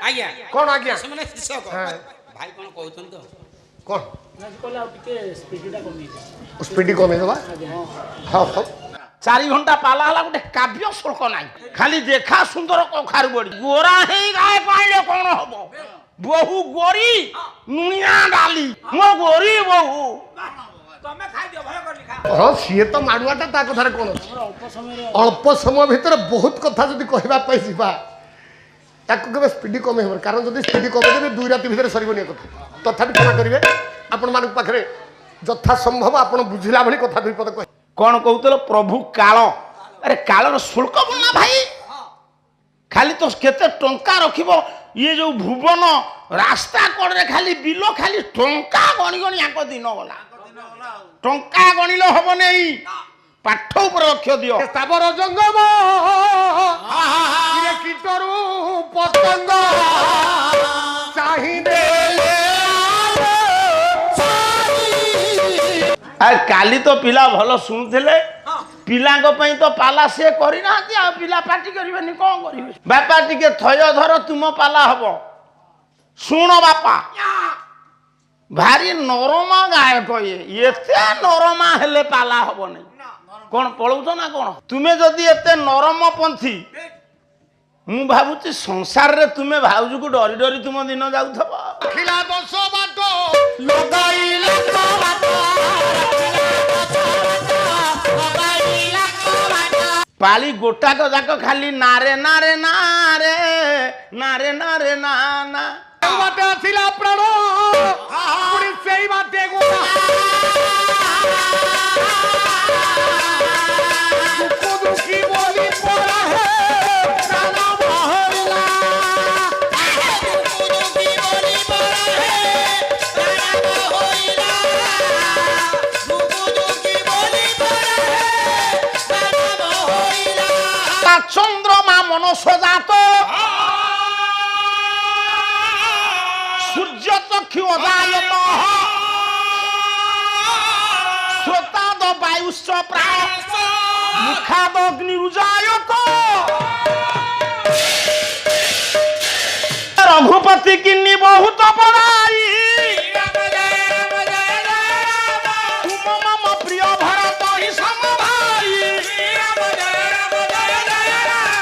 आज्ञा कौन आज्ञा से शिक्षक भाई कौन कहते तो कौन स्पीड स्पीड कमे दबा हाँ हाँ 4 घंटा पाला हला गोटे काव्य शुल्क नाही खाली देखा सुंदर कखार बड़ी गोरा हे गाय पाइले कोन हबो बहु गोरी नुनिया डाली मो गोरी बहु तमे खाइ दियो भय कर लिखा हाँ सी तो माड़ुआटा ता कथार कौन अल्प समय भितर बहुत कथा जदि कहबा पाई जिबा ताको केबे स्पीड कमे हमर कारण जदि स्पीड कमे देबे 2 राति भितर सरीबनी कथा तथापि क्षमा करिवे आपण मानक पाखरे यथा संभव आपण बुझिला भली कथा दुई पद कह कौन कहतलो प्रभु काल अरे कालर शुल्क बोलना भाई खाली तो केते टंका रखिबो ये जो भुवन रास्ता कोड रे खाली बिलो खाली टंका गणी गणी आको दिन गला टंका गणिलो हबो नहीं पाठ ऊपर लक्ष्य दियो स्तावर जंगम इरे कीटरू पतंग चाहिदे आ काली तो पिला भलो सुनथिले पिलांग पई तो पाला से करी ना आ पिला पार्टी करिबेनी कोन करिवे बापा टिके थय धर तुम पाला हबो सुनो बापा भारी नरमा गाय कये एते नरमा हेले पाला हबो नहीं कौन पळौछ ना कौन तुमे जदी एते नरम पंथी मु भाबुची संसार रे तुमे भाउजू को डरी डरी तुम दिन जाउथबो खिला 10 बाटो लगाइला पाली गोटा को जाको खाली नारे नारे नारे नारे नारे ना ना बाटे आसिला प्राण पुणी सेई बाटे गोटा दुखु दुखी बोली पड़ा है साला बहरला दुखु दुखी बोली पड़ा है साला बहरला दुखु दुखी बोली पड़ा है साला बहरला चंद्रमा मनुष्य जात सूर्य चक्षु अजायत श्रोताद वायुश्च प्राण मुखाद अग्नि उजायत रघुपति की